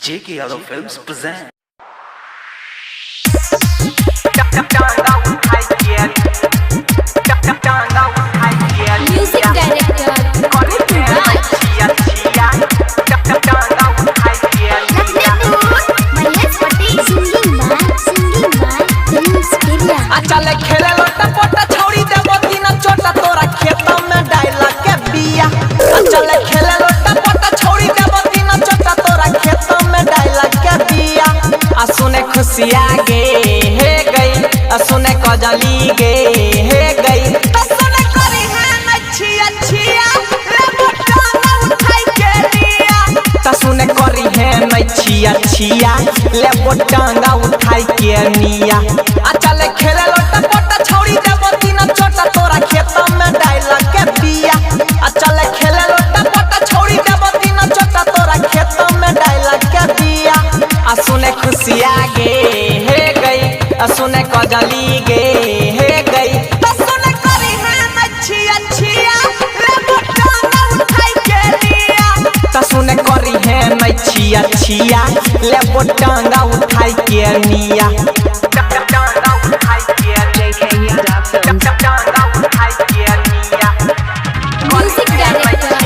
J.K. Yadav Films present. Music director चल खेले लोटा पोटा छौड़ी देबो तीन चोटा तोरा खेत में डाला के बिया। चल खेले लोटा पोटा छौड़ी देबो तीन चोटा तोरा खेत में डाला के बिया। आ सुने खुशिया गे हे गई, आ सुने कजली गे हे गई, आ सुने करी है नछिया छिया ले बोटा ना उठाई के लिया। आ सुने करी है नछिया छिया ले बोटा ना उठाई के निया। आ चल खेले लोटा पोटा छौड़ी देबो तीन चोटा तोरा खेत में डाला के बिया। आ चल खेले लोटा पोटा छौड़ी देबो तीन चोटा तोरा खेत में डाला के बिया। आ सुने खुशिया गे हे गई, आ सुने कजली गे हे गई, आ सुने करी है नछिया छिया ले बोटा ना उठाई के लिया। आ सुने करी है नछिया छिया ले बोटा ना उठाई के निया। Music director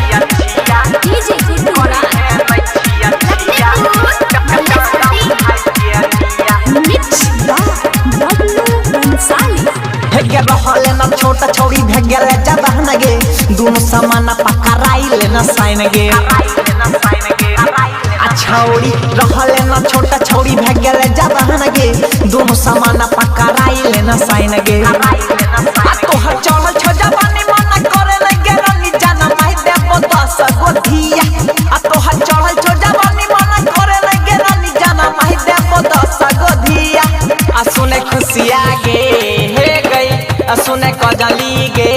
DJ Gurura Mix भेगे रहले न छोटा छौड़ी भेगेले जबान गे दोनों समाना पकड़ाइले न साइन गे। आ छौड़ी रहले न छोटा छौड़ी भेगेले जबान गे दोनों समाना पकड़ाइले न साइन गे। आ तोहर चल छ जवानी मन करे लगे रानी जाना माई देबो 10 गो धिया। आ तोहर चल छ जवानी मन करे लगे रानी जाना माई देबो 10 गो धिया। आ सुने खुशिया गे हे गई, आ सुने कजली गे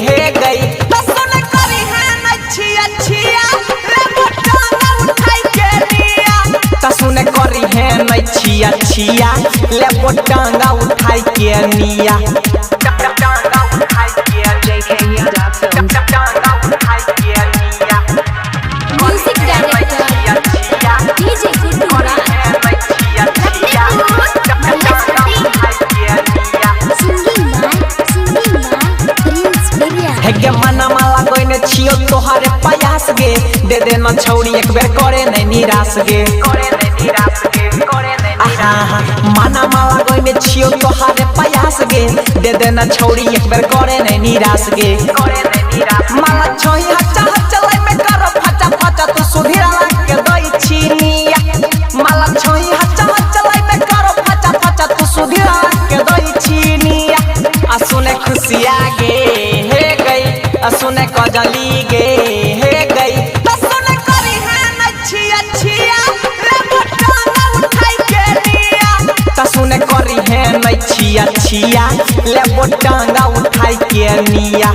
हे गई, आ सुने करी है नछिया छिया ले बोटा ना उठाई के लिया। आ सुने करी है नछिया छिया ले बोटा ना उठाई के निया। Music director DJ Gurura हेगे मना माला गोइने छियो तोहारे प्रयास गे दे दे न छौड़ी एक बेर करे नै निराश गे। आहा मना माला गोइने छियो तोहारे प्रयास गे दे दे न छौड़ी एक बेर करे नै निराश गे। माला छोई हच्चा हच्चलाई में करो फचा फचा तू सुधीरा के दई छिनिया। माला छोई हच्चा हच्चलाई में करो फचा फचा तू सुधीरा के दई छिनिया। आ सुने खुशिया गे हे गई, आ सुने कजली गे हे गई, आ सुने करी है नछिया छिया ले बोटा ना उठाई के लिया। आ सुने करी है नछिया छिया ले बोटा ना उठाई के निया।